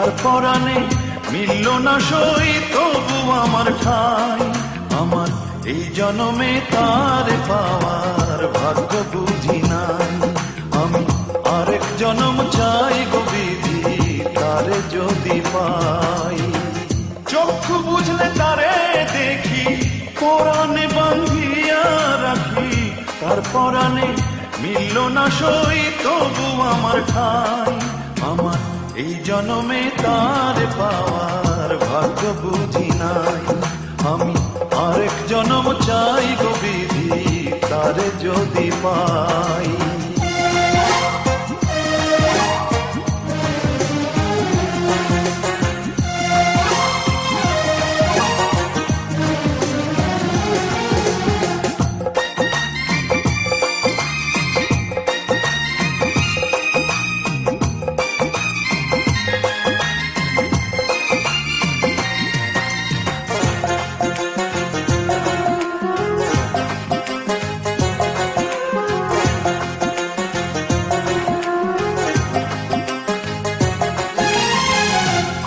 তার পরাণে মিলল না সই তবু আমার ঠাই। আমার এই জনমে তার পাওয়ার ভাগ্য বুঝি নাই। আমি আরেক জনম চাই গো বিধি তারে যদি পাই। চক্ষু বুঝলে তারে দেখি, পরাণে বাঁধিয়া রাখি। তার পরাণে মিলল না সই তবু আমার ঠাই। আমার এই জনমে তার পাওয়ার ভাগ্য বুঝি নাই। আমি আরেক জনম চাই গো বিধি তারে যদি পাই।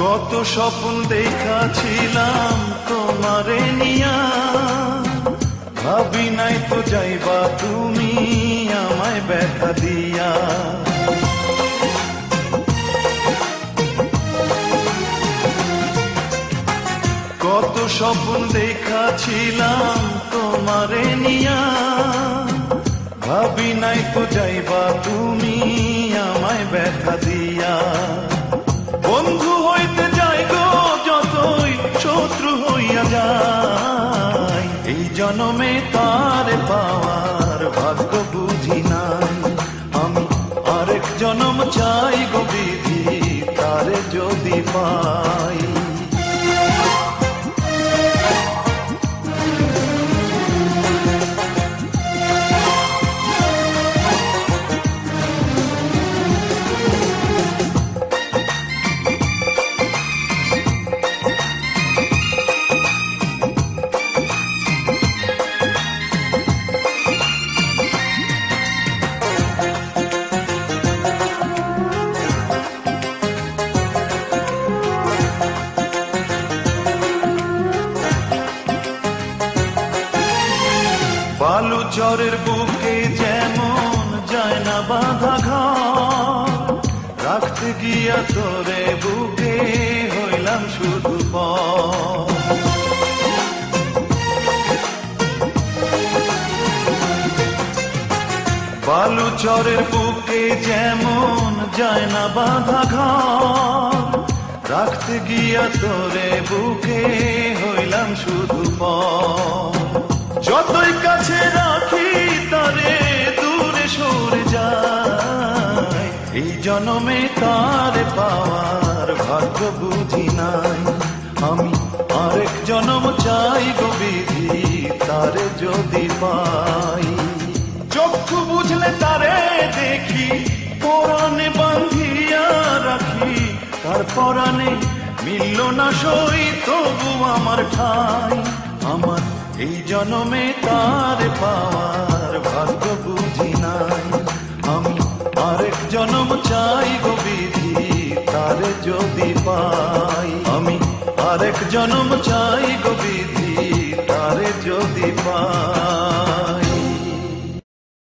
কত স্বপ্ন দেখাছিলাম তোমারে নিয়া, ভাবি নাই তো যাইবা তুমি আমায় ব্যথা দিয়া। কত স্বপ্ন দেখাছিলাম তোমারে নিয়া, ভাবি নাই তো যাইবা তুমি আমায় ব্যথা দিয়া। বন্ধু হইতে যাই গো যতই শত্রু হইয়া যায়। এই জনমে তার পাওয়ার ভাগ্য বুঝি নাই। আমি আরেক জনম চাই গো বিধি তারে যদি পাই। বালুচরের বুকে যেমন যায় না বাঁধা ঘর, রাখতে গিয়া তোরে বুকে হইলাম শুধু পর। বালুচরের বুকে যেমন যায় না বাঁধা ঘর, রাখতে গিয়া তোরে বুকে হইলাম শুধু পর। যতই কাছে রাখি তারে দূরে সরে যায়। এই জনমে তার পাওয়ার ভাগ্য বুঝি নাই। আমি আরেক জনম চাই গো বিধি তারে যদি পাই। চক্ষু বুঝলে তারে দেখি, পরাণে বাঁধিয়া রাখি। তার পরাণে মিলল না সই তবু আমার ঠাই। আমার এই জনমে তার পাওয়ার ভাগ্য বুঝি নাই। আমি আরেক জনম চাই গো বিধি তারে যদি পাই। আমি আরেক জনম চাই গো বিধি তারে যদি পাই।